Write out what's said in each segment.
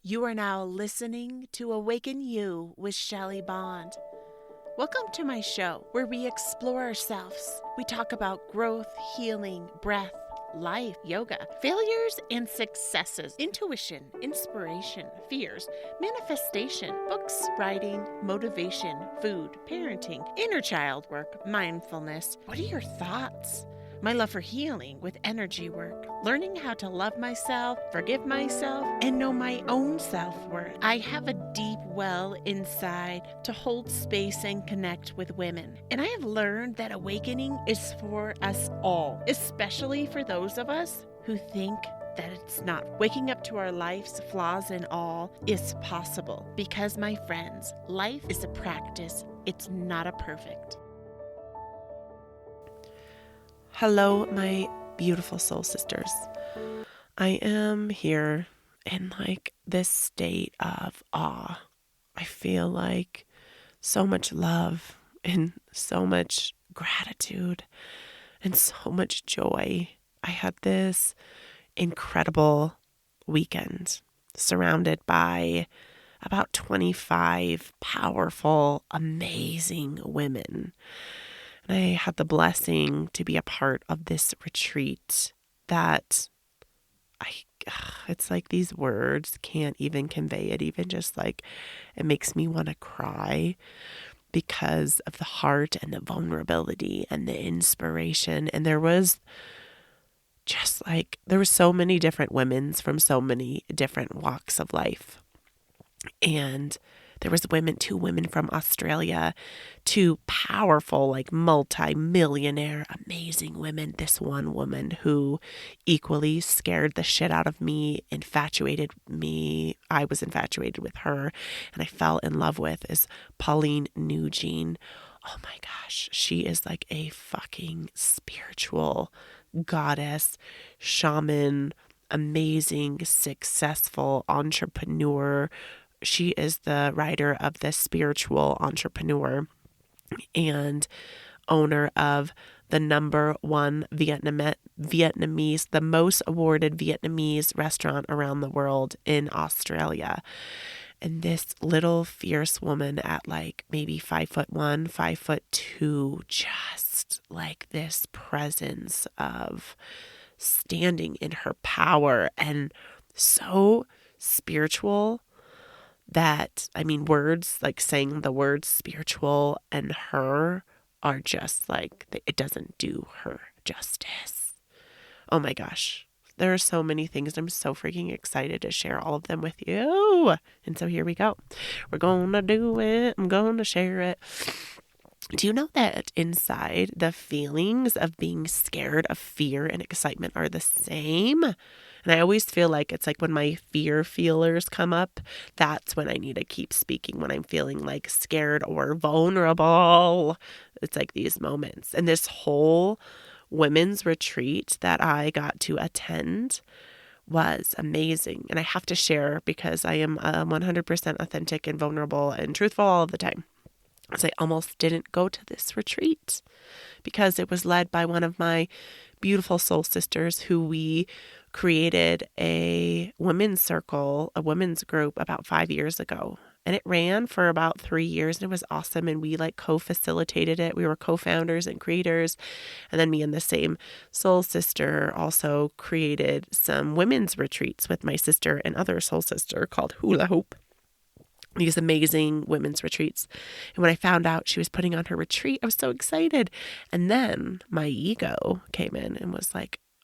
You are now listening to Awaken You with Shelley Bond. Welcome to my show where we explore ourselves. We talk about growth, healing, breath, life, yoga, failures and successes, intuition, inspiration, fears, manifestation, books, writing, motivation, food, parenting, inner child work, mindfulness. What are your thoughts? My love for healing with energy work, learning how to love myself, forgive myself, and know my own self-worth. I have a deep well inside to hold space and connect with women. And I have learned that awakening is for us all, especially for those of us who think that it's not. Waking up to our life's flaws and all is possible because, my friends, life is a practice. It's not a perfect. Hello, my beautiful soul sisters. I am here in this state of awe. I feel like so much love and so much gratitude and so much joy. I had this incredible weekend surrounded by about 25 powerful, amazing women. And I had the blessing to be a part of this retreat that it's like these words can't even convey it. Even just like it makes me want to cry because of the heart and the vulnerability and the inspiration. And there was so many different women from so many different walks of life. And there was two women from Australia, two powerful, multi-millionaire, amazing women. This one woman who equally scared the shit out of me, infatuated me. I was infatuated with her, and I fell in love with is Pauline Nugent. Oh my gosh, she is like a fucking spiritual goddess, shaman, amazing, successful entrepreneur. She is the writer of The Spiritual Entrepreneur and owner of the number one Vietnamese, the most awarded Vietnamese restaurant around the world in Australia. And this little fierce woman at maybe 5'1", 5'2", just like this presence of standing in her power and so spiritual that, words like saying the words spiritual and her are just it doesn't do her justice. Oh my gosh. There are so many things. I'm so freaking excited to share all of them with you. And so here we go. We're going to do it. I'm going to share it. Do you know that inside the feelings of being scared, of fear and excitement are the same? And I always feel like it's like when my fear feelers come up, that's when I need to keep speaking, when I'm feeling scared or vulnerable. It's like these moments. And this whole women's retreat that I got to attend was amazing. And I have to share because I am 100% authentic and vulnerable and truthful all the time. So I almost didn't go to this retreat because it was led by one of my beautiful soul sisters who we created a women's circle, a women's group about 5 years ago. And it ran for about 3 years and it was awesome. And we co-facilitated it. We were co-founders and creators. And then me and the same soul sister also created some women's retreats with my sister and other soul sister called Hula Hoop. These amazing women's retreats. And when I found out she was putting on her retreat, I was so excited. And then my ego came in and was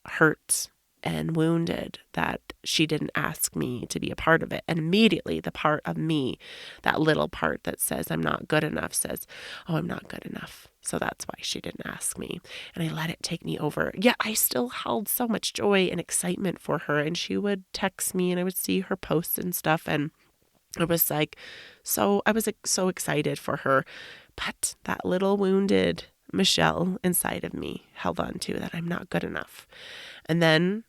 hurt and wounded that she didn't ask me to be a part of it. And immediately the part of me, that little part that says I'm not good enough, says, oh, I'm not good enough. So that's why she didn't ask me. And I let it take me over. Yet I still held so much joy and excitement for her. And she would text me and I would see her posts and stuff. And I was so excited for her. But that little wounded Michelle inside of me held on to that I'm not good enough. And then,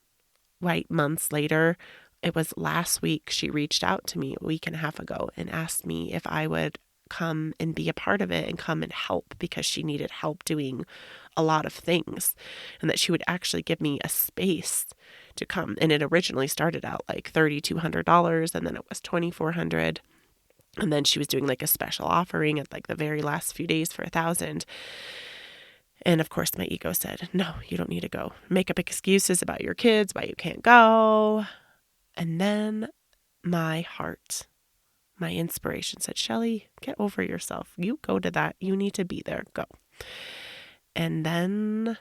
months later, it was last week, she reached out to me a week and a half ago and asked me if I would come and be a part of it and come and help because she needed help doing a lot of things and that she would actually give me a space to come. And it originally started out like $3,200, and then it was $2,400. And then she was doing like a special offering at like the very last few days for $1,000. And of course, my ego said, no, you don't need to go. Make up excuses about your kids, why you can't go. And then my heart, my inspiration said, Shelly, get over yourself. You go to that. You need to be there. Go. And then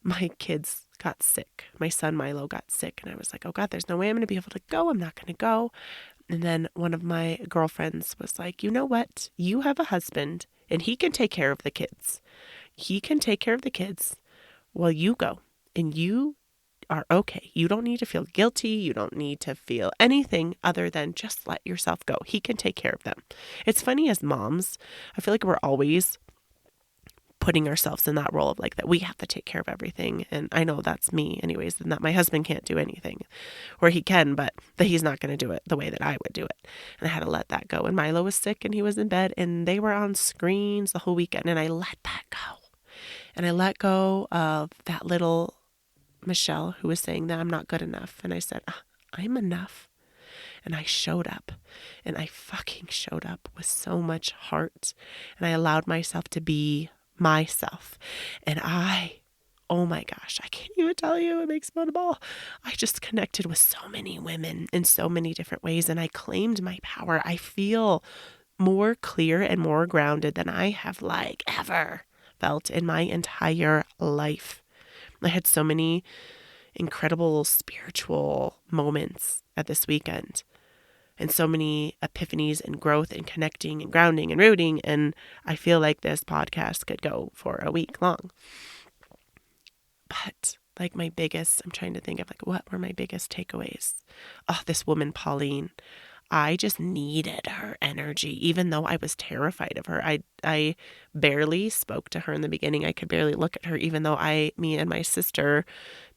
my kids got sick. My son Milo got sick. And I was like, oh God, there's no way I'm going to be able to go. I'm not going to go. And then one of my girlfriends was like, you know what? You have a husband and he can take care of the kids. He can take care of the kids while you go. And you are okay. You don't need to feel guilty. You don't need to feel anything other than just let yourself go. He can take care of them. It's funny, as moms, I feel like we're always putting ourselves in that role of like that we have to take care of everything. And I know that's me anyways, and that my husband can't do anything, or he can, but that he's not going to do it the way that I would do it. And I had to let that go. And Milo was sick and he was in bed and they were on screens the whole weekend, and I let that go. And I let go of that little Michelle who was saying that I'm not good enough. And I said, I'm enough. And I showed up, and I fucking showed up with so much heart, and I allowed myself to be myself. And oh my gosh, I can't even tell you, it makes me want to bawl. I just connected with so many women in so many different ways, and I claimed my power. I feel more clear and more grounded than I have like ever felt in my entire life. I had so many incredible spiritual moments at this weekend, and so many epiphanies and growth and connecting and grounding and rooting. And I feel like this podcast could go for a week long. But like I'm trying to think of like, what were my biggest takeaways? Oh, this woman, Pauline. I just needed her energy, even though I was terrified of her. I barely spoke to her in the beginning. I could barely look at her, even though me and my sister,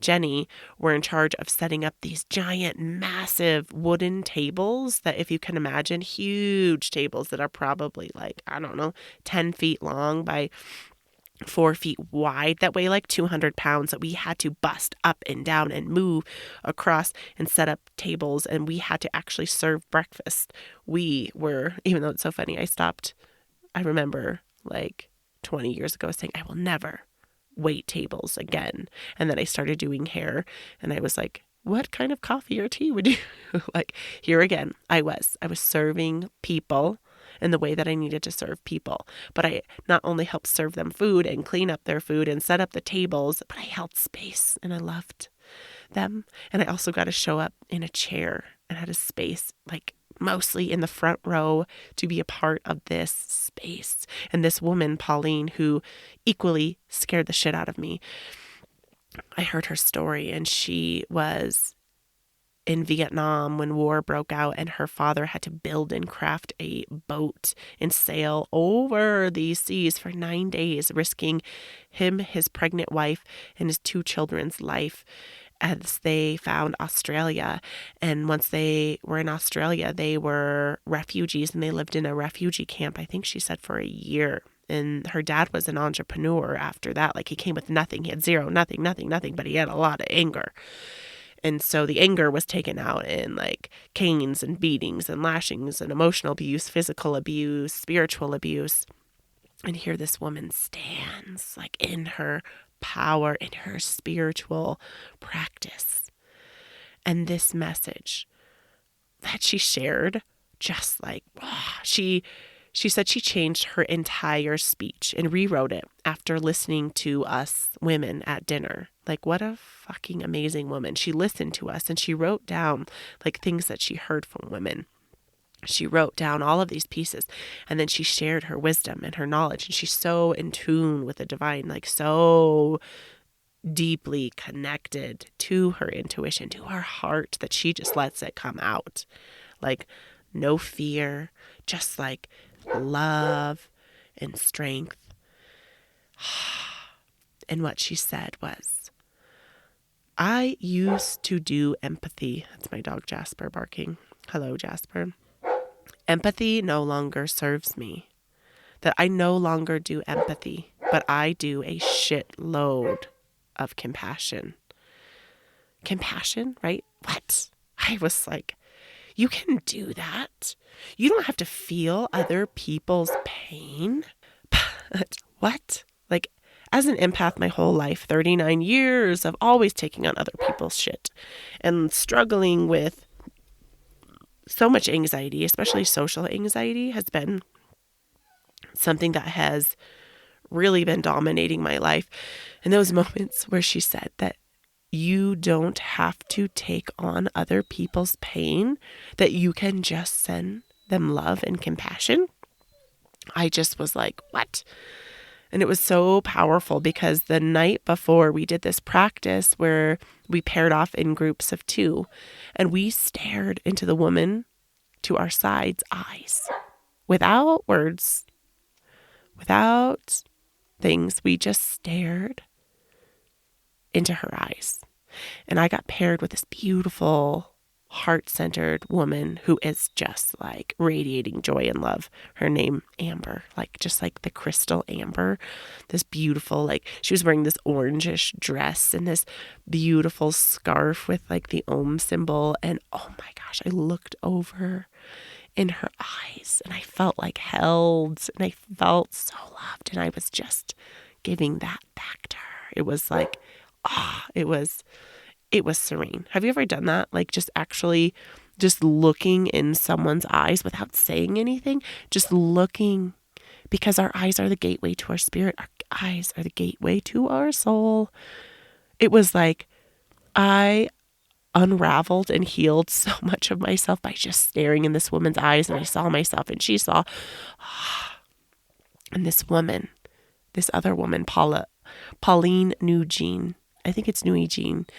Jenny, were in charge of setting up these giant, massive wooden tables that, if you can imagine, huge tables that are probably like, I don't know, 10 feet long by 4 feet wide, that weigh like 200 pounds, that we had to bust up and down and move across and set up tables. And we had to actually serve breakfast. Even though it's so funny, I remember like 20 years ago saying, I will never wait tables again. And then I started doing hair, and I was like, what kind of coffee or tea would you like? Here again, I was serving people in the way that I needed to serve people. But I not only helped serve them food and clean up their food and set up the tables, but I held space, and I loved them. And I also got to show up in a chair and had a space, like mostly in the front row, to be a part of this space. And this woman, Pauline, who equally scared the shit out of me, I heard her story, and she was in Vietnam when war broke out, and her father had to build and craft a boat and sail over these seas for 9 days, risking him, his pregnant wife, and his 2 children's life as they found Australia. And once they were in Australia, they were refugees, and they lived in a refugee camp, I think she said, for a year. And her dad was an entrepreneur after that. Like, he came with nothing. He had zero, nothing, but he had a lot of anger. And so the anger was taken out in like canes and beatings and lashings and emotional abuse, physical abuse, spiritual abuse. And here this woman stands like in her power, in her spiritual practice. And this message that she shared, just like, she said she changed her entire speech and rewrote it after listening to us women at dinner. Like, what a fucking amazing woman. She listened to us, and she wrote down like things that she heard from women. She wrote down all of these pieces, and then she shared her wisdom and her knowledge. And she's so in tune with the divine, like so deeply connected to her intuition, to her heart, that she just lets it come out. Like, no fear, just like love and strength. And what she said was, I used to do empathy. That's my dog Jasper barking. Hello, Jasper. Empathy no longer serves me. That I no longer do empathy, but I do a shitload of compassion. compassion, right? What? I was like, you can do that. You don't have to feel other people's pain. But what? Like, as an empath my whole life, 39 years of always taking on other people's shit and struggling with so much anxiety, especially social anxiety, has been something that has really been dominating my life. And those moments where she said that you don't have to take on other people's pain, that you can just send them love and compassion. I just was like, what? And it was so powerful because the night before we did this practice where we paired off in groups of 2 and we stared into the woman to our side's eyes without words, without things. We just stared into her eyes. And I got paired with this beautiful, heart-centered woman who is just like radiating joy and love. Her name, Amber, like just like the crystal amber. This beautiful, like she was wearing this orangish dress and this beautiful scarf with like the Om symbol. And oh my gosh, I looked over in her eyes and I felt like held and I felt so loved. And I was just giving that back to her. It was like, it was serene. Have you ever done that? Like just actually just looking in someone's eyes without saying anything, just looking, because our eyes are the gateway to our spirit. Our eyes are the gateway to our soul. It was like I unraveled and healed so much of myself by just staring in this woman's eyes, and I saw myself and she saw, and this woman, this other woman, Pauline Nugent, I think it's Nugent,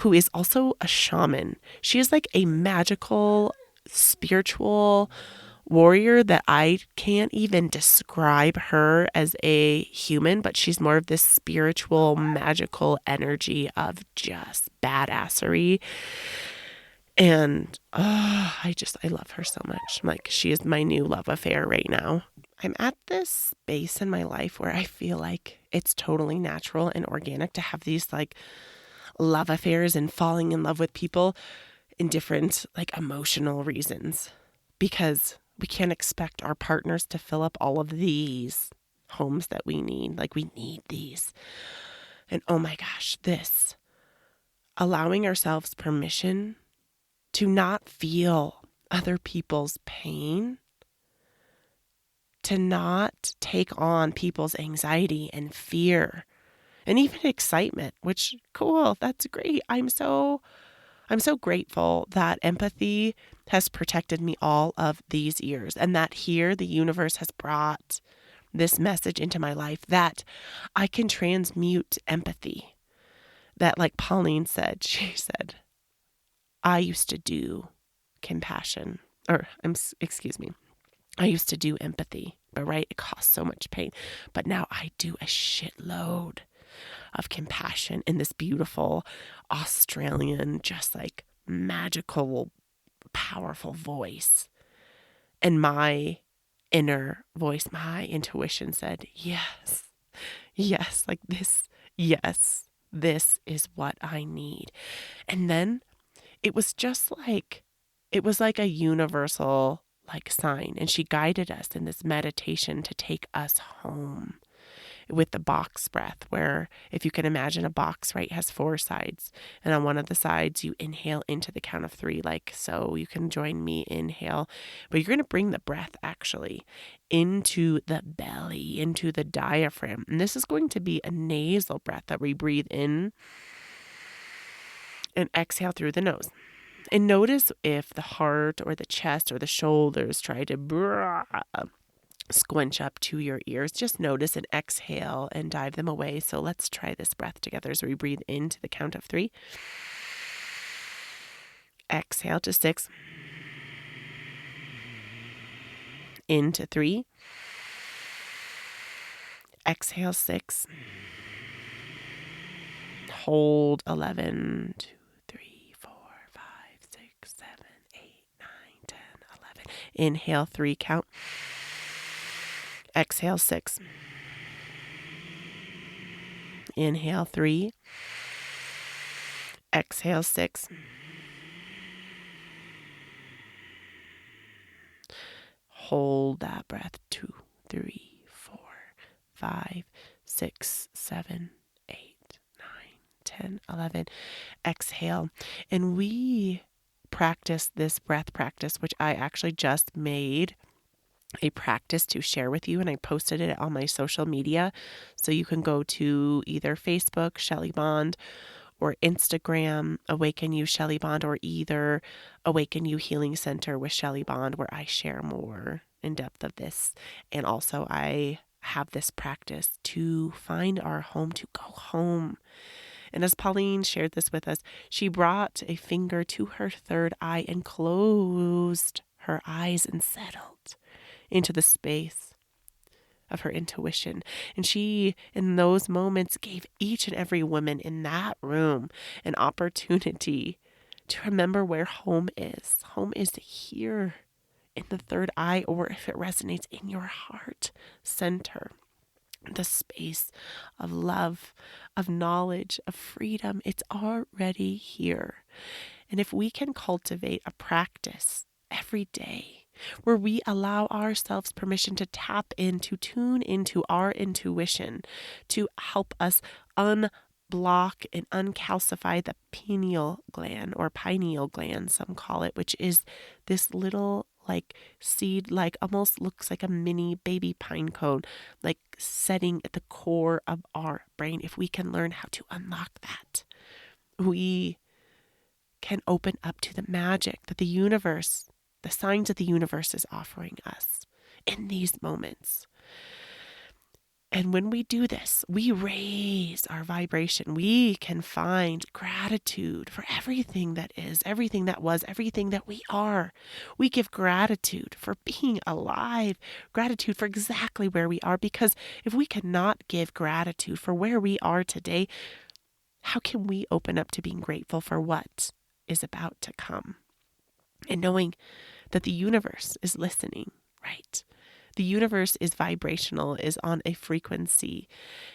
who is also a shaman. She is like a magical, spiritual warrior that I can't even describe her as a human, but she's more of this spiritual, magical energy of just badassery. And I love her so much. Like, she is my new love affair right now. I'm at this space in my life where I feel like it's totally natural and organic to have these like love affairs and falling in love with people in different like emotional reasons, because we can't expect our partners to fill up all of these homes that we need. Like, we need these. And oh my gosh, this allowing ourselves permission to not feel other people's pain, to not take on people's anxiety and fear and even excitement, which cool, that's great. I'm so grateful that empathy has protected me all of these years, and that here the universe has brought this message into my life that I can transmute empathy. That, like Pauline said, she said, I used to do compassion, or excuse me, I used to do empathy, but right, it costs so much pain. But now I do a shitload of compassion in this beautiful Australian, just like magical, powerful voice. And my inner voice, my intuition said, yes, yes, like this, yes, this is what I need. And then it was just like, it was like a universal like sign. And she guided us in this meditation to take us home with the box breath, where if you can imagine a box, right, has 4 sides. And on one of the sides, you inhale into the count of 3, like so. You can join me, inhale, but you're going to bring the breath actually into the belly, into the diaphragm. And this is going to be a nasal breath that we breathe in and exhale through the nose. And notice if the heart or the chest or the shoulders try to squinch up to your ears. Just notice and exhale and dive them away. So let's try this breath together as we breathe into the count of 3. Exhale to 6. Into 3. Exhale 6. Hold 11. 2, 3, 4, 5, 6, 7, 8, 9, 10, 11. Inhale 3 count. Exhale 6. Inhale 3. Exhale 6. Hold that breath. 2, 3, 4, 5, 6, 7, 8, 9, 10, 11. Exhale. And we practice this breath practice, which I actually just made a practice to share with you, and I posted it on my social media. So you can go to either Facebook, Shelly Bond, or Instagram, Awaken You Shelly Bond, or either Awaken You Healing Center with Shelly Bond, where I share more in depth of this. And also I have this practice to find our home, to go home. And as Pauline shared this with us, she brought a finger to her third eye and closed her eyes and settled into the space of her intuition. And she, in those moments, gave each and every woman in that room an opportunity to remember where home is. Home is here in the third eye, or if it resonates, in your heart center. The space of love, of knowledge, of freedom. It's already here. And if we can cultivate a practice every day where we allow ourselves permission to tap in, to tune into our intuition, to help us unblock and uncalcify the pineal gland, or pineal gland, some call it, which is this little like seed, like almost looks like a mini baby pine cone, like setting at the core of our brain. If we can learn how to unlock that, we can open up to the magic that the universe, the signs that the universe is offering us in these moments. And when we do this, we raise our vibration. We can find gratitude for everything that is, everything that was, everything that we are. We give gratitude for being alive, gratitude for exactly where we are, because if we cannot give gratitude for where we are today, how can we open up to being grateful for what is about to come? And knowing that the universe is listening, right? The universe is vibrational, is on a frequency.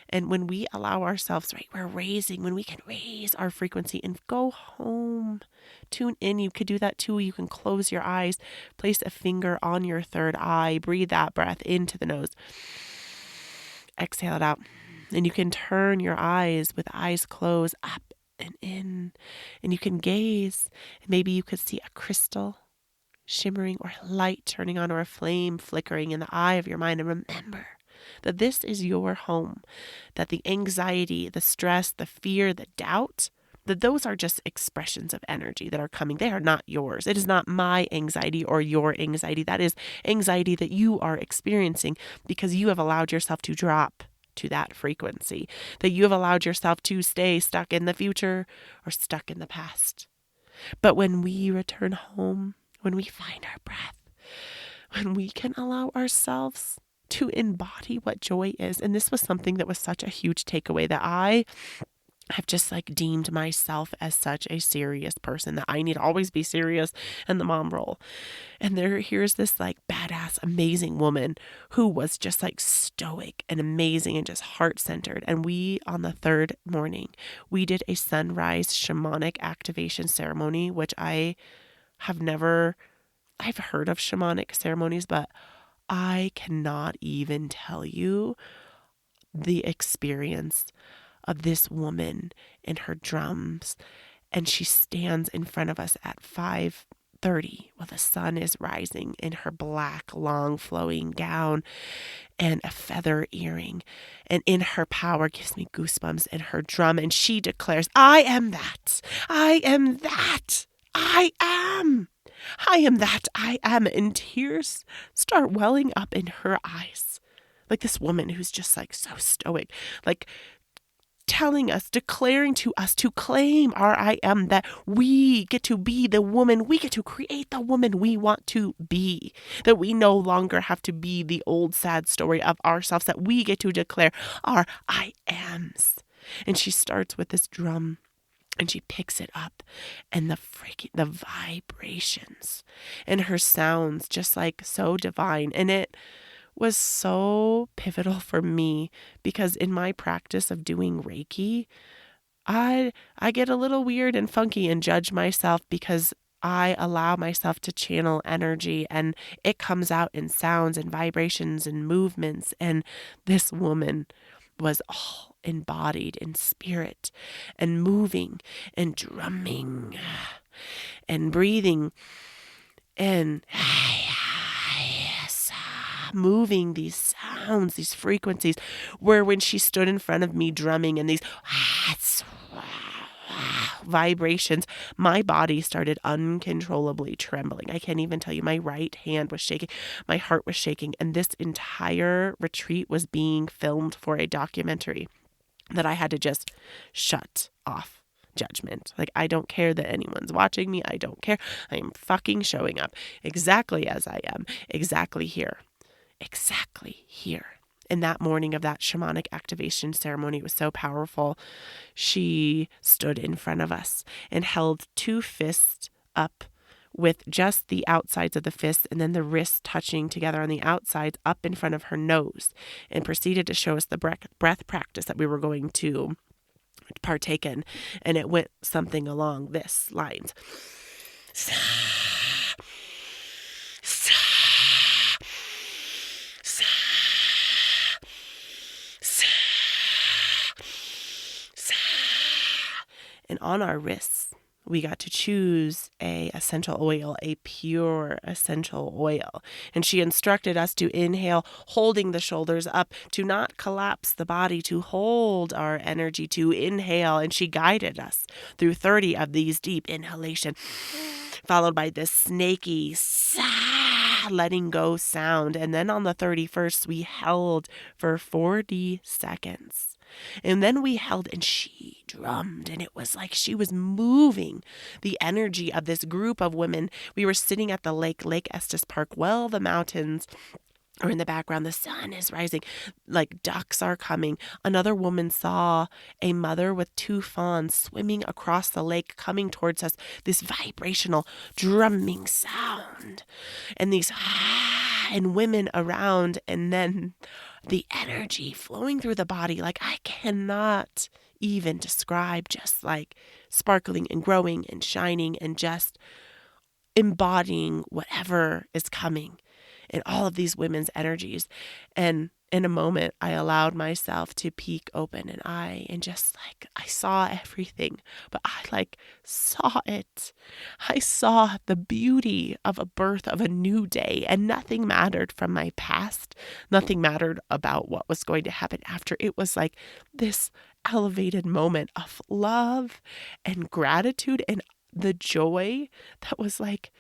And when we allow ourselves, right, when we can raise our frequency and go home, tune in. You could do that too. You can close your eyes, place a finger on your third eye, breathe that breath into the nose, exhale it out. And you can turn your eyes with eyes closed up and in, and you can gaze. Maybe you could see a crystal shimmering, or a light turning on, or a flame flickering in the eye of your mind. And remember that this is your home, that the anxiety, the stress, the fear, the doubt, that those are just expressions of energy that are coming. They are not yours. It is not my anxiety or your anxiety. That is anxiety that you are experiencing because you have allowed yourself to drop to that frequency, that you have allowed yourself to stay stuck in the future or stuck in the past. But when we return home, when we find our breath, when we can allow ourselves to embody what joy is. And this was something that was such a huge takeaway, that I have just like deemed myself as such a serious person, that I need to always be serious in the mom role. And here's this like badass, amazing woman who was just like stoic and amazing and just heart-centered. And we, on the third morning, we did a sunrise shamanic activation ceremony, which I've heard of shamanic ceremonies, but I cannot even tell you the experience of this woman and her drums. And she stands in front of us at 5:30 while the sun is rising, in her black, long flowing gown and a feather earring. And in her power, gives me goosebumps, in her drum. And she declares, I am that. I am that. I am. I am that. I am. And tears start welling up in her eyes. Like this woman who's just like so stoic, like telling us, declaring to us to claim our I am, that we get to be the woman, we get to create the woman we want to be, that we no longer have to be the old sad story of ourselves, that we get to declare our I ams. And she starts with this drum and she picks it up, and the vibrations and her sounds just like so divine. And it was so pivotal for me because in my practice of doing Reiki, I get a little weird and funky and judge myself because I allow myself to channel energy, and it comes out in sounds and vibrations and movements. And this woman was all embodied in spirit and moving and drumming and breathing and moving these sounds, these frequencies, where when she stood in front of me drumming and these vibrations, my body started uncontrollably trembling. I can't even tell you. My right hand was shaking. My heart was shaking. And this entire retreat was being filmed for a documentary that I had to just shut off judgment. Like, I don't care that anyone's watching me. I don't care. I am fucking showing up exactly as I am, exactly here. In that morning of that shamanic activation ceremony, it was so powerful. She stood in front of us and held two fists up with just the outsides of the fists and then the wrists touching together on the outsides up in front of her nose, and proceeded to show us the breath practice that we were going to partake in. And it went something along this lines. And on our wrists, we got to choose a essential oil, a pure essential oil. And she instructed us to inhale, holding the shoulders up, to not collapse the body, to hold our energy, to inhale. And she guided us through 30 of these deep inhalation, followed by this snaky letting go sound. And then on the 31st, we held for 40 seconds. And then we held and she drummed, and it was like she was moving the energy of this group of women. We were sitting at the Lake Estes Park. Well, the mountains are in the background. The sun is rising, like ducks are coming. Another woman saw a mother with two fawns swimming across the lake, coming towards us, this vibrational drumming sound, and these and women around, and then the energy flowing through the body like I cannot even describe, just like sparkling and growing and shining and just embodying whatever is coming in all of these women's energies. And in a moment, I allowed myself to peek open and just like, I saw everything, but I like saw it. I saw the beauty of a birth of a new day, and nothing mattered from my past. Nothing mattered about what was going to happen after. It was like this elevated moment of love and gratitude and the joy that was like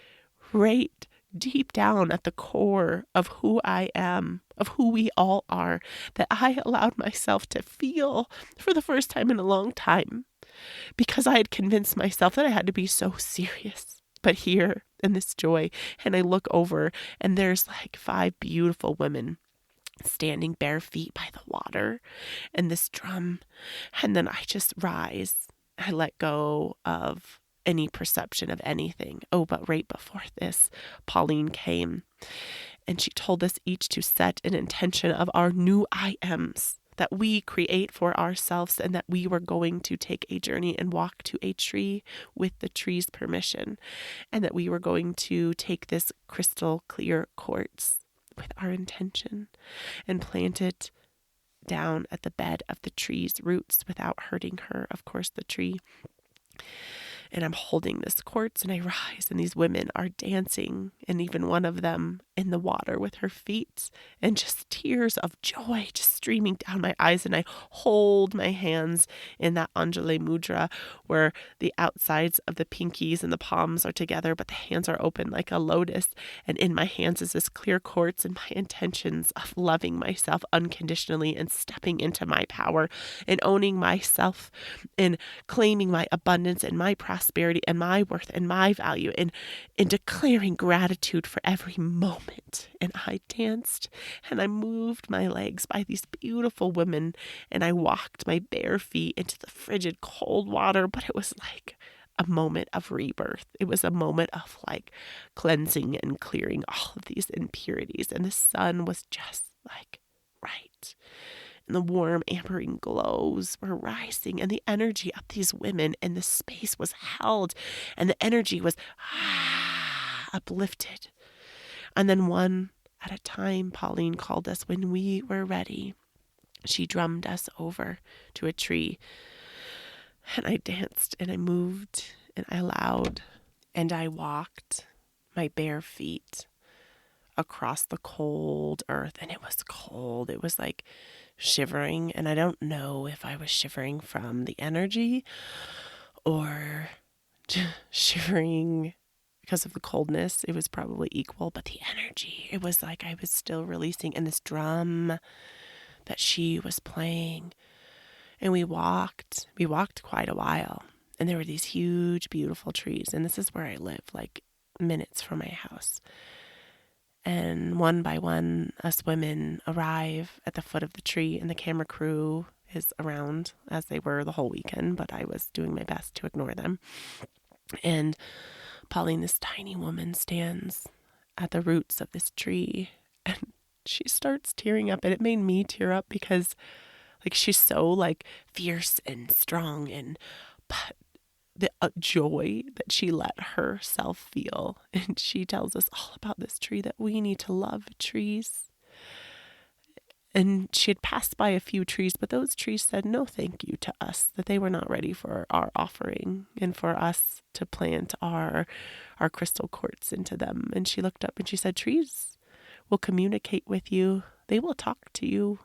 right deep down at the core of who I am, of who we all are, that I allowed myself to feel for the first time in a long time, because I had convinced myself that I had to be so serious. But here in this joy, and I look over and there's like 5 beautiful women standing bare feet by the water and this drum. And then I just rise. I let go of any perception of anything. Oh, but right before this, Pauline came and she told us each to set an intention of our new I ams that we create for ourselves, and that we were going to take a journey and walk to a tree with the tree's permission, and that we were going to take this crystal clear quartz with our intention and plant it down at the bed of the tree's roots without hurting her, of course, the tree. And I'm holding this quartz and I rise, and these women are dancing, and even one of them in the water with her feet, and just tears of joy just streaming down my eyes. And I hold my hands in that Anjali Mudra, where the outsides of the pinkies and the palms are together, but the hands are open like a lotus. And in my hands is this clear quartz, and my intentions of loving myself unconditionally and stepping into my power and owning myself and claiming my abundance and my prosperity and my worth and my value, and declaring gratitude for every moment. And I danced and I moved my legs by these beautiful women, and I walked my bare feet into the frigid cold water, but it was like a moment of rebirth. It was a moment of like cleansing and clearing all of these impurities, and the sun was just like right. and the warm amberine glows were rising, and the energy of these women, and the space was held, and the energy was uplifted. And then one at a time, Pauline called us when we were ready. She drummed us over to a tree, and I danced and I moved and I allowed, and I walked my bare feet across the cold earth. And it was cold. It was like shivering. And I don't know if I was shivering from the energy or shivering because of the coldness. It was probably equal, but the energy, it was like I was still releasing. And this drum that she was playing, and we walked quite a while, and there were these huge, beautiful trees. And this is where I live, like minutes from my house. And one by one, us women arrive at the foot of the tree, and the camera crew is around, as they were the whole weekend, but I was doing my best to ignore them. And Pauline, this tiny woman, stands at the roots of this tree, and she starts tearing up, and it made me tear up because, like, she's so, like, fierce and strong, and but the joy that she let herself feel. And she tells us all about this tree, that we need to love trees. And she had passed by a few trees, but those trees said no thank you to us, that they were not ready for our offering and for us to plant our crystal quartz into them. And she looked up and she said, trees will communicate with you. They will talk to you.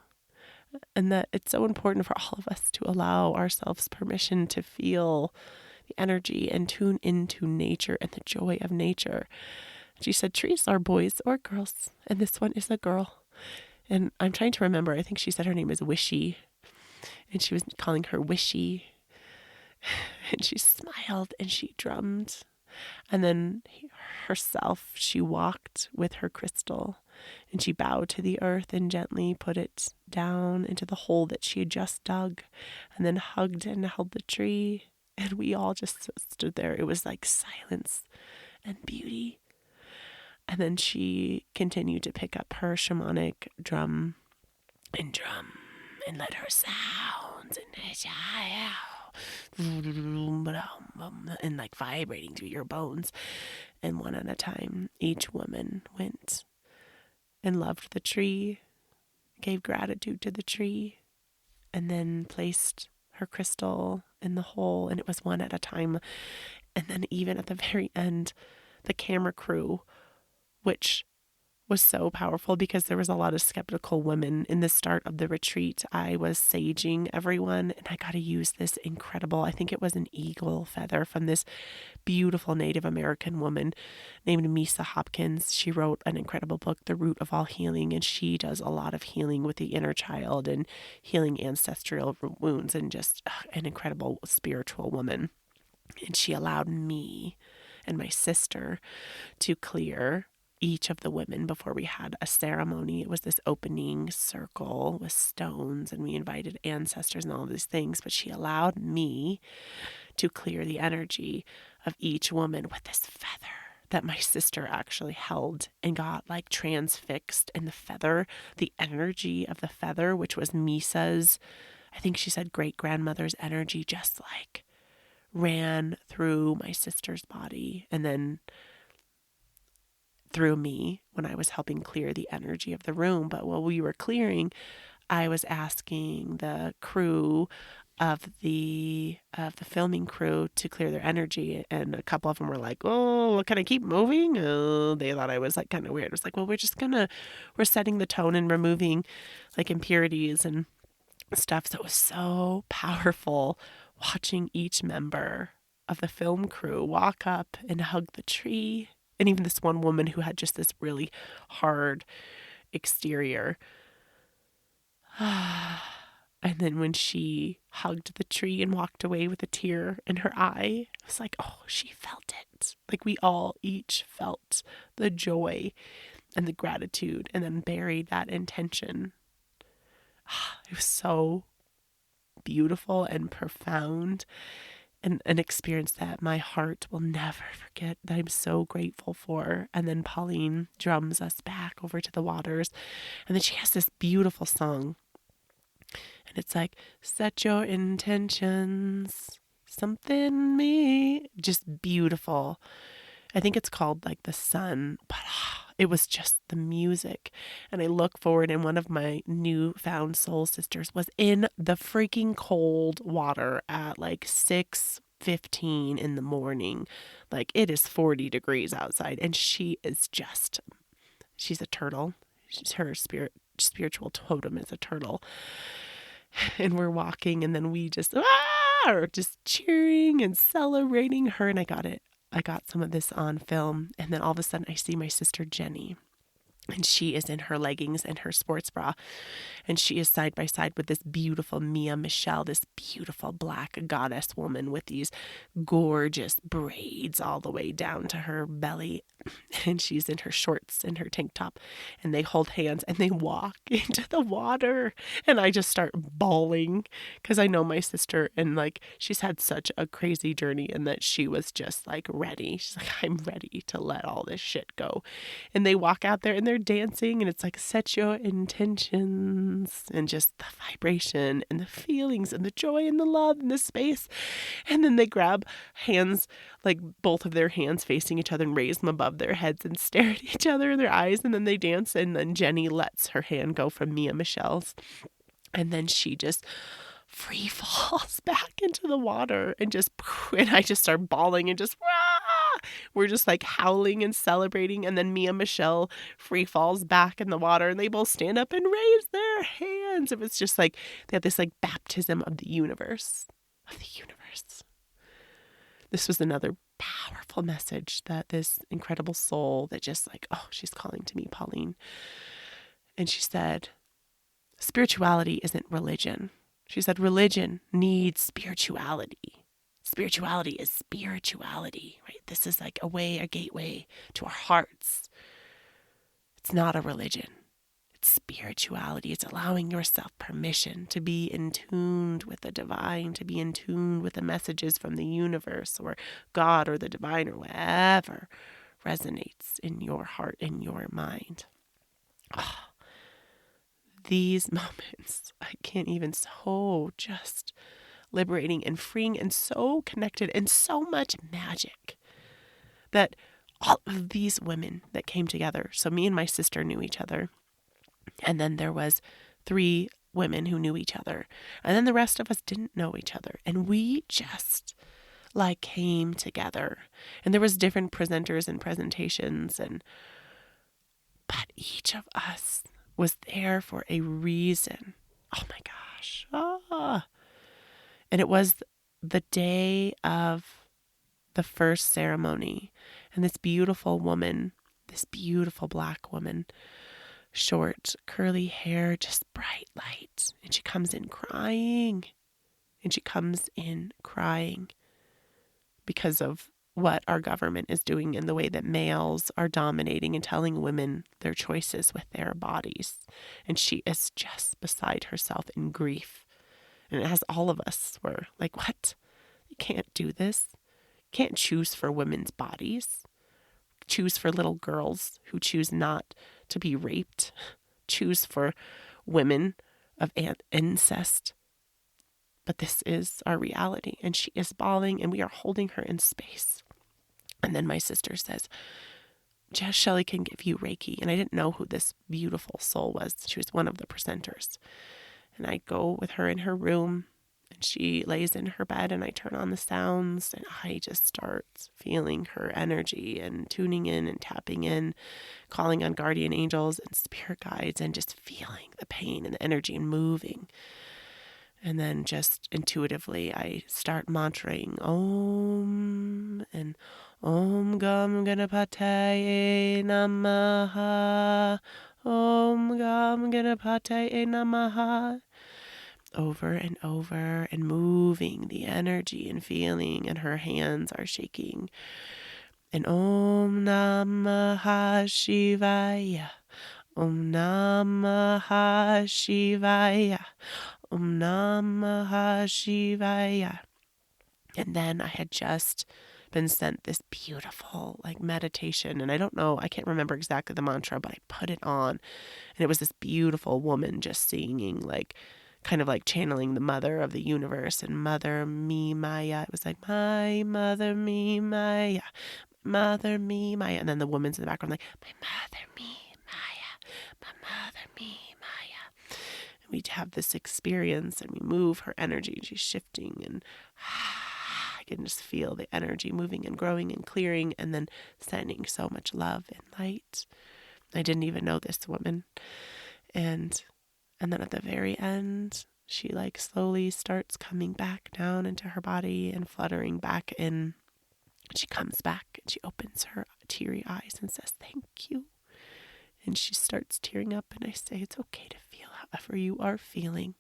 And that it's so important for all of us to allow ourselves permission to feel the energy and tune into nature and the joy of nature. She said, trees are boys or girls, and this one is a girl. And I'm trying to remember, I think she said her name is Wishy, and she was calling her Wishy. And she smiled and she drummed. And then herself, she walked with her crystal, and she bowed to the earth and gently put it down into the hole that she had just dug, and then hugged and held the tree. And we all just stood there. It was like silence and beauty. And then she continued to pick up her shamanic drum and let her sounds and like vibrating through your bones. And one at a time, each woman went and loved the tree, gave gratitude to the tree, and then placed her crystal in the hole. And it was one at a time. And then even at the very end, the camera crew, which was so powerful because there was a lot of skeptical women in the start of the retreat. I was saging everyone, and I got to use this incredible, I think it was an eagle feather from this beautiful Native American woman named Misa Hopkins. She wrote an incredible book, The Root of All Healing, and she does a lot of healing with the inner child and healing ancestral wounds, and just an incredible spiritual woman. And she allowed me and my sister to clear each of the women before we had a ceremony. It was this opening circle with stones, and we invited ancestors and all of these things, but she allowed me to clear the energy of each woman with this feather that my sister actually held and got like transfixed in the feather. The energy of the feather, which was Misa's, I think she said great grandmother's energy, just like ran through my sister's body and then through me when I was helping clear the energy of the room. But while we were clearing, I was asking the crew of the filming crew to clear their energy, and a couple of them were like, "Oh, can I keep moving?" Oh, they thought I was like kind of weird. It was like, "Well, we're setting the tone and removing like impurities and stuff." So it was so powerful watching each member of the film crew walk up and hug the tree. And even this one woman who had just this really hard exterior. And then when she hugged the tree and walked away with a tear in her eye, it was like, oh, she felt it. Like we all each felt the joy and the gratitude, and then buried that intention. It was so beautiful and profound. And an experience that my heart will never forget, that I'm so grateful for. And then Pauline drums us back over to the waters. And then she has this beautiful song It's like, set your intentions, something me. Just beautiful. I think it's called like the sun, but it was just the music. And I look forward, and one of my newfound soul sisters was in the freaking cold water at like 6:15 in the morning. Like it is 40 degrees outside, and she's a turtle. Her spiritual totem is a turtle. And we're walking, and then we just are just cheering and celebrating her. And I got some of this on film. And then all of a sudden I see my sister Jenny, and she is in her leggings and her sports bra, and she is side by side with this beautiful Mia Michelle, this beautiful black goddess woman with these gorgeous braids all the way down to her belly. And she's in her shorts and her tank top, and they hold hands and they walk into the water. And I just start bawling because I know my sister, and like she's had such a crazy journey, and that she was just like ready. She's like, I'm ready to let all this shit go. And they walk out there and they're dancing, and it's like, set your intentions, and just the vibration and the feelings and the joy and the love and the space. And then they grab hands, like both of their hands facing each other, and raise them above their heads and stare at each other in their eyes. And then they dance. And then Jenny lets her hand go from Mia Michelle's. And then she just free falls back into the water, and I just start bawling and just, rah! We're just like howling and celebrating. And then Mia Michelle free falls back in the water, and they both stand up and raise their hands. It was just like they had this like baptism of the universe. This was another powerful message that this incredible soul that just like, oh, she's calling to me, Pauline. And she said, spirituality isn't religion. She said, religion needs spirituality. Spirituality is spirituality, right? This is like a gateway to our hearts. It's not a religion. It's spirituality. It's allowing yourself permission to be in tune with the divine, to be in tune with the messages from the universe or God or the divine or whatever resonates in your heart, in your mind. Oh, these moments, I can't even, so just liberating and freeing and so connected and so much magic that all of these women that came together. So me and my sister knew each other. And then there was 3 women who knew each other. And then the rest of us didn't know each other. And we just like came together. And there was different presenters and presentations, but each of us was there for a reason. Oh my gosh. And it was the day of the first ceremony. And this beautiful woman, this beautiful black woman, short, curly hair, just bright light. And she comes in crying. Because of what our government is doing and the way that males are dominating and telling women their choices with their bodies. And she is just beside herself in grief. And as all of us were like, what? You can't do this. You can't choose for women's bodies. Choose for little girls who choose not to be raped. Choose for women of incest. But this is our reality. And she is bawling, and we are holding her in space. And then my sister says, Jess Shelley can give you Reiki. And I didn't know who this beautiful soul was. She was one of the presenters. And I go with her in her room, and she lays in her bed, and I turn on the sounds, and I just start feeling her energy and tuning in and tapping in, calling on guardian angels and spirit guides, and just feeling the pain and the energy and moving. And then just intuitively, I start mantraing Om, and Om Gam Ganapataye Namaha, Om Gam Ganapataye Namaha, over and over, and moving the energy and feeling, and her hands are shaking. And Om Namaha Shivaya, Om Namaha Shivaya, Om Namaha Shivaya. And then I had just been sent this beautiful like meditation, and I can't remember exactly the mantra, but I put it on, and it was this beautiful woman just singing like kind of like channeling the mother of the universe, and mother me Maya. It was like, my mother me Maya, mother me Maya. And then the woman's in the background like, my mother me Maya, my mother me Maya. And we have this experience and we move her energy and she's shifting, and I can just feel the energy moving and growing and clearing and then sending so much love and light. I didn't even know this woman. And then at the very end, she like slowly starts coming back down into her body and fluttering back in. She comes back and she opens her teary eyes and says, thank you. And she starts tearing up, and I say, it's okay to feel however you are feeling.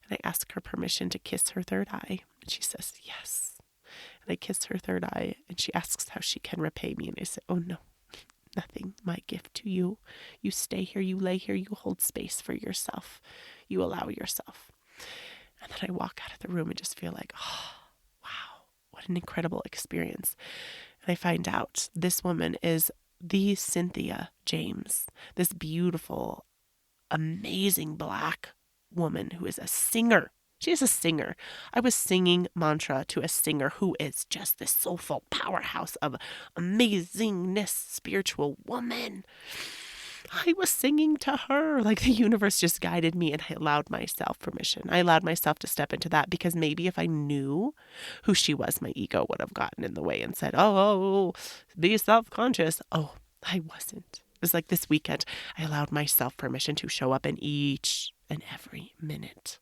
And I ask her permission to kiss her third eye. And she says, yes. And I kiss her third eye, and she asks how she can repay me. And I say, oh no, nothing. My gift to you. You stay here, you lay here, you hold space for yourself. You allow yourself. And then I walk out of the room and just feel like, oh, wow, what an incredible experience. And I find out this woman is the Cynthia James, this beautiful, amazing Black woman who is a singer. She is a singer. I was singing mantra to a singer who is just this soulful powerhouse of amazingness, spiritual woman. I was singing to her, like the universe just guided me, and I allowed myself permission. I allowed myself to step into that, because maybe if I knew who she was, my ego would have gotten in the way and said, oh, be self-conscious. Oh, I wasn't. It was like this weekend, I allowed myself permission to show up in each and every minute.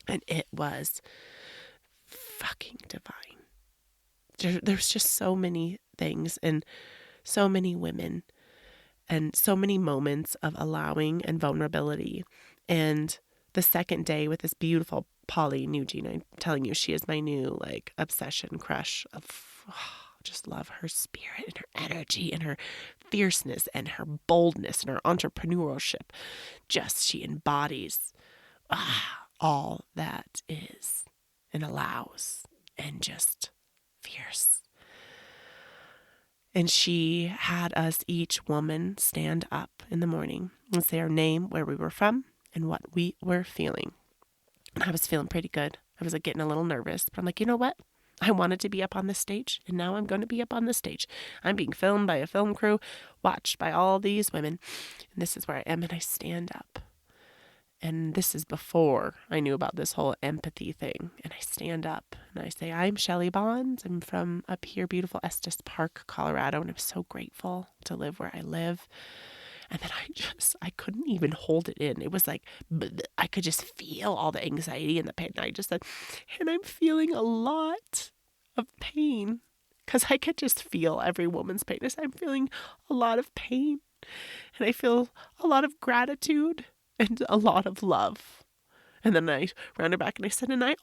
And it was fucking divine. There's just so many things and so many women and so many moments of allowing and vulnerability. And the second day with this beautiful Polly Nugent, I'm telling you, she is my new like obsession crush of just love her spirit and her energy and her fierceness and her boldness and her entrepreneurship. Just she embodies all that is and allows and just fierce. And she had us, each woman, stand up in the morning and say our name, where we were from, and what we were feeling. And I was feeling pretty good. I was like getting a little nervous, but I'm like, you know what? I wanted to be up on the stage, and now I'm going to be up on the stage. I'm being filmed by a film crew, watched by all these women, and this is where I am, and I stand up. And this is before I knew about this whole empathy thing. And I stand up and I say, I'm Shelly Bonds. I'm from up here, beautiful Estes Park, Colorado. And I'm so grateful to live where I live. And then I couldn't even hold it in. It was like, I could just feel all the anxiety and the pain. And I just said, and I'm feeling a lot of pain, because I could just feel every woman's pain. I said, I'm feeling a lot of pain, and I feel a lot of gratitude and a lot of love. And then I rounded back and I said, and I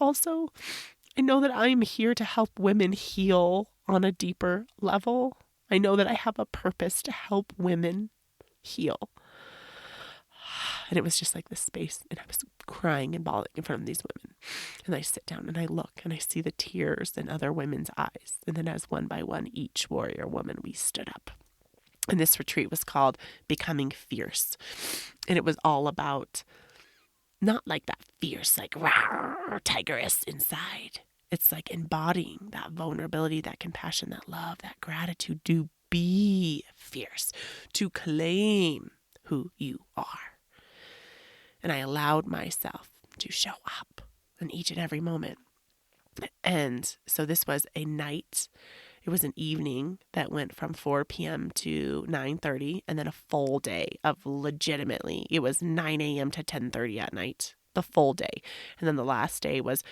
know that I'm here to help women heal on a deeper level. I know that I have a purpose to help women heal. And it was just like this space, and I was crying and bawling in front of these women. And I sit down and I look and I see the tears in other women's eyes. And then as one by one, each warrior woman, we stood up. And this retreat was called Becoming Fierce. And it was all about not like that fierce, like rawr, tigress inside. It's like embodying that vulnerability, that compassion, that love, that gratitude to be fierce, to claim who you are. And I allowed myself to show up in each and every moment. And so this was a night. It was an evening that went from 4 p.m. to 9:30, and then a full day of legitimately, it was 9 a.m. to 10:30 at night, the full day. And then the last day was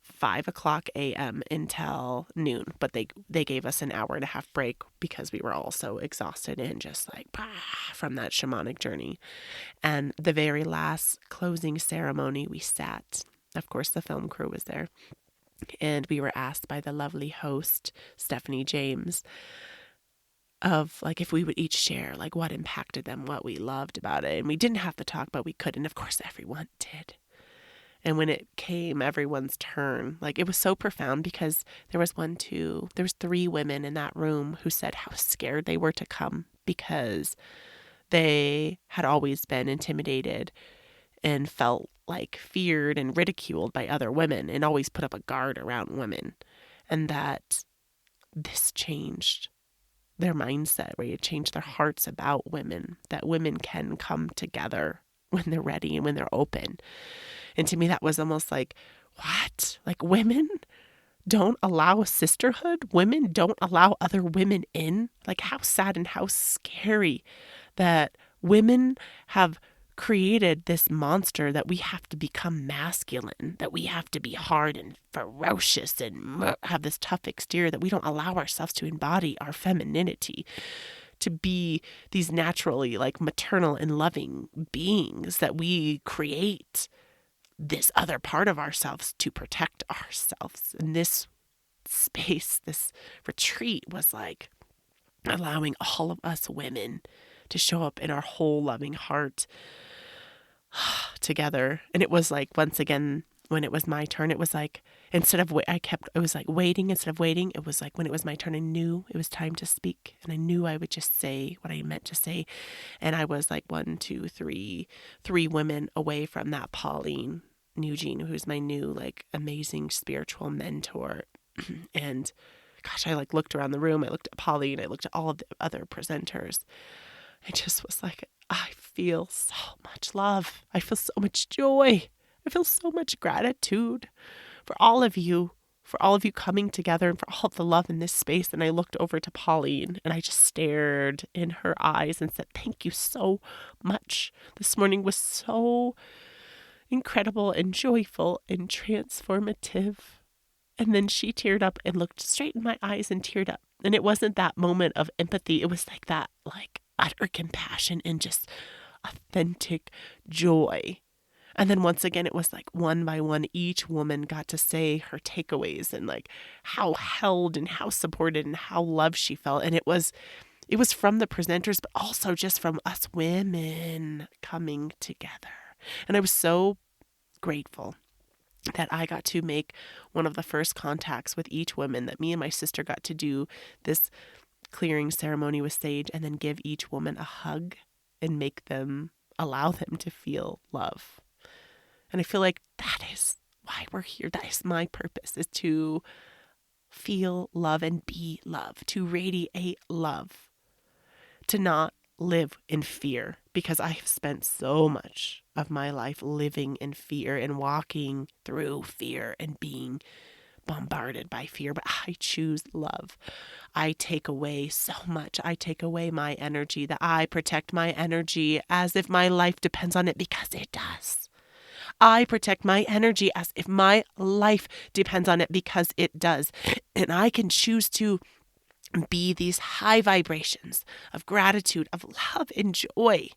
5 o'clock a.m. until noon, but they gave us an hour and a half break because we were all so exhausted and just like from that shamanic journey. And the very last closing ceremony, we sat. Of course, the film crew was there. And we were asked by the lovely host, Stephanie James, of like if we would each share like what impacted them, what we loved about it. And we didn't have to talk, but we could. And of course, everyone did. And when it came everyone's turn, like it was so profound, because there was 3 women in that room who said how scared they were to come, because they had always been intimidated and felt like feared and ridiculed by other women and always put up a guard around women. And that this changed their mindset, where it changed their hearts about women, that women can come together when they're ready and when they're open. And to me, that was almost like, what? Like, women don't allow sisterhood? Women don't allow other women in? Like, how sad and how scary that women have created this monster that we have to become masculine, that we have to be hard and ferocious and have this tough exterior, that we don't allow ourselves to embody our femininity, to be these naturally like maternal and loving beings, that we create this other part of ourselves to protect ourselves. And this space, this retreat was like allowing all of us women to show up in our whole loving heart together. And it was like, once again, when it was my turn, it was like, instead of it was like waiting instead of waiting. It was like when it was my turn, I knew it was time to speak, and I knew I would just say what I meant to say. And I was like three women away from that Pauline Eugene, who's my new like amazing spiritual mentor. And gosh, I like looked around the room. I looked at Pauline. I looked at all of the other presenters. I just was like, I feel so much love. I feel so much joy. I feel so much gratitude for all of you coming together and for all of the love in this space. And I looked over to Pauline and I just stared in her eyes and said, thank you so much. This morning was so incredible and joyful and transformative. And then she teared up and looked straight in my eyes and teared up. And it wasn't that moment of empathy. It was like that, like utter compassion and just authentic joy. And then once again, it was like one by one, each woman got to say her takeaways and like how held and how supported and how loved she felt. And it was from the presenters, but also just from us women coming together. And I was so grateful that I got to make one of the first contacts with each woman, that me and my sister got to do this clearing ceremony with sage and then give each woman a hug and allow them to feel love. And I feel like that is why we're here. That is my purpose, is to feel love and be love, to radiate love, to not live in fear, because I have spent so much of my life living in fear and walking through fear and being bombarded by fear. But I choose love. I take away so much. I take away my energy, that I protect my energy as if my life depends on it, because it does. I protect my energy as if my life depends on it, because it does. And I can choose to be these high vibrations of gratitude, of love and joy.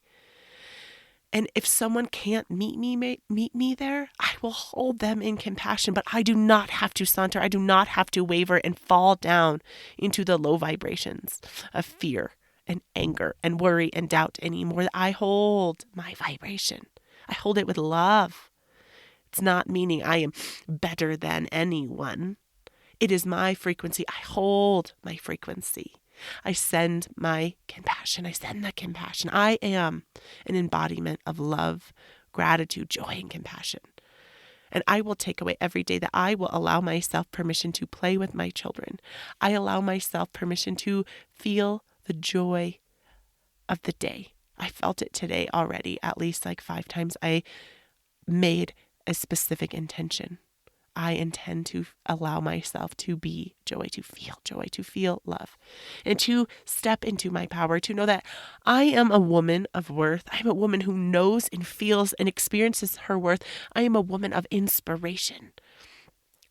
And if someone can't meet me there, I will hold them in compassion, but I do not have to saunter. I do not have to waver and fall down into the low vibrations of fear and anger and worry and doubt anymore. I hold my vibration. I hold it with love. It's not meaning I am better than anyone. It is my frequency. I hold my frequency. I send my compassion. I send the compassion. I am an embodiment of love, gratitude, joy, and compassion. And I will take away every day that I will allow myself permission to play with my children. I allow myself permission to feel the joy of the day. I felt it today already, at least like 5 times. I made a specific intention. I intend to allow myself to be joy, to feel love, and to step into my power, to know that I am a woman of worth. I am a woman who knows and feels and experiences her worth. I am a woman of inspiration,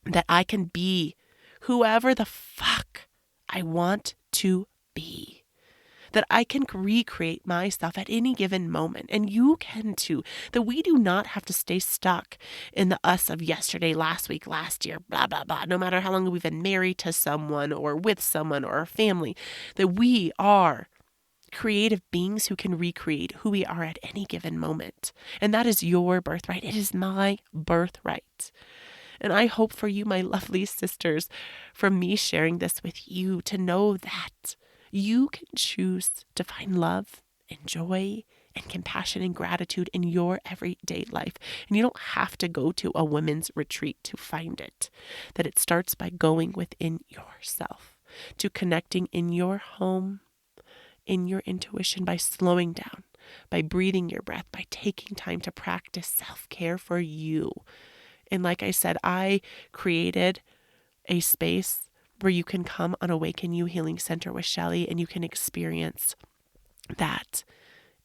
that I can be whoever the fuck I want to be. That I can recreate myself at any given moment. And you can too. That we do not have to stay stuck in the us of yesterday, last week, last year, blah, blah, blah. No matter how long we've been married to someone or with someone or a family. That we are creative beings who can recreate who we are at any given moment. And that is your birthright. It is my birthright. And I hope for you, my lovely sisters, from me sharing this with you, to know that you can choose to find love and joy and compassion and gratitude in your everyday life. And you don't have to go to a women's retreat to find it. That it starts by going within yourself, to connecting in your home, in your intuition, by slowing down, by breathing your breath, by taking time to practice self-care for you. And like I said, I created a space where you can come on Awaken You Healing Center with Shelly, and you can experience that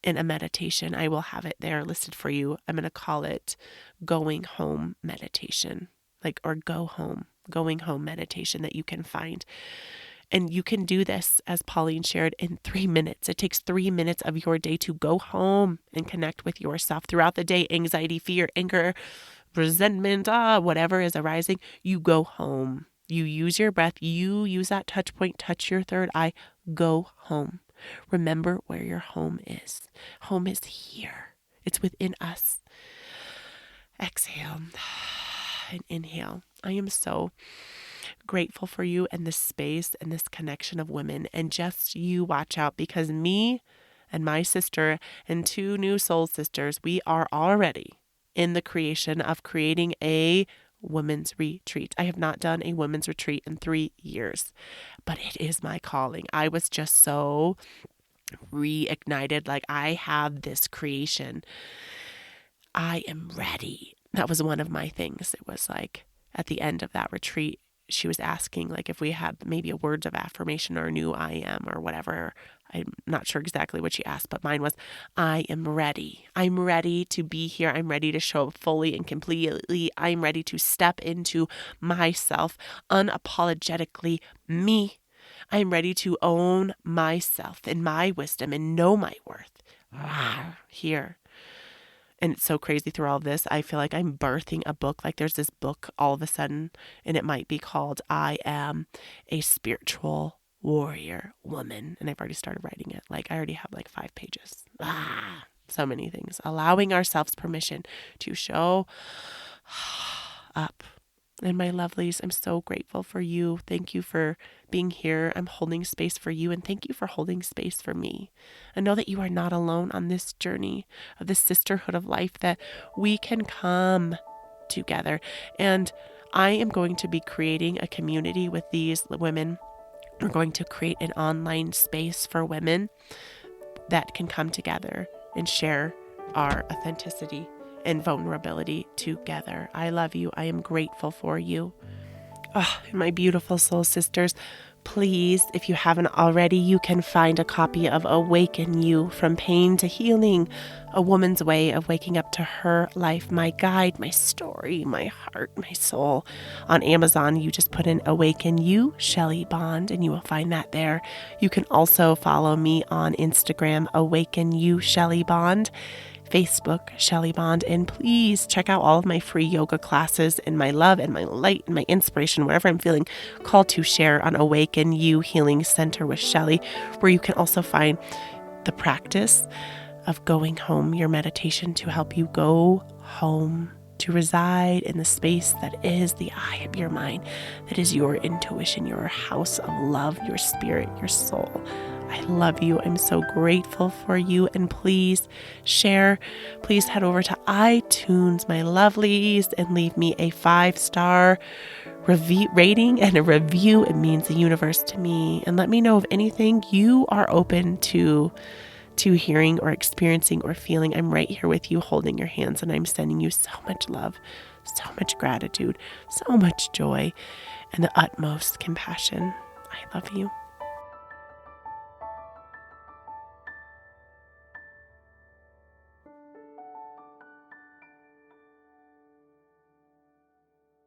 in a meditation. I will have it there listed for you. I'm going to call it Going Home Meditation, or Going Home Meditation, that you can find. And you can do this, as Pauline shared, in 3 minutes. It takes 3 minutes of your day to go home and connect with yourself. Throughout the day, anxiety, fear, anger, resentment, whatever is arising, you go home. You use your breath. You use that touch point, touch your third eye, go home. Remember where your home is. Home is here. It's within us. Exhale and inhale. I am so grateful for you and this space and this connection of women. And just you watch out, because me and my sister and 2 new soul sisters, we are already in the creation of creating a women's retreat. I have not done a women's retreat in 3 years, but it is my calling. I was just so reignited. I have this creation. I am ready. That was one of my things. It was at the end of that retreat, she was asking if we had maybe a words of affirmation or a new I am or whatever. I'm not sure exactly what she asked, but mine was, I am ready. I'm ready to be here. I'm ready to show up fully and completely. I'm ready to step into myself, unapologetically me. I'm ready to own myself and my wisdom and know my worth. Here. And it's so crazy through all of this. I feel like I'm birthing a book. There's this book all of a sudden, and it might be called I Am a Spiritual Warrior Woman. And I've already started writing it. I already have 5 pages. So many things. Allowing ourselves permission to show up. And my lovelies, I'm so grateful for you. Thank you for being here. I'm holding space for you, and thank you for holding space for me. I know that you are not alone on this journey of this sisterhood of life, that we can come together. And I am going to be creating a community with these women. We're going to create an online space for women that can come together and share our authenticity and vulnerability together. I love you. I am grateful for you. My beautiful soul sisters, please, if you haven't already, you can find a copy of Awaken You, From Pain to Healing, A Woman's Way of Waking Up to Her Life, my guide, my story, my heart, my soul. On Amazon, you just put in Awaken You, Shelly Bond, and you will find that there. You can also follow me on Instagram, Awaken You, Shelly Bond, Facebook, Shelly Bond, and please check out all of my free yoga classes and my love and my light and my inspiration, whatever I'm feeling called to share, on Awaken You Healing Center with Shelly, where you can also find the practice of going home, your meditation to help you go home, to reside in the space that is the eye of your mind, that is your intuition, your house of love, your spirit, your soul. I love you. I'm so grateful for you. And please share. Please head over to iTunes, my lovelies, and leave me a 5-star rating and a review. It means the universe to me. And let me know of anything you are open to hearing or experiencing or feeling. I'm right here with you, holding your hands, and I'm sending you so much love, so much gratitude, so much joy, and the utmost compassion. I love you.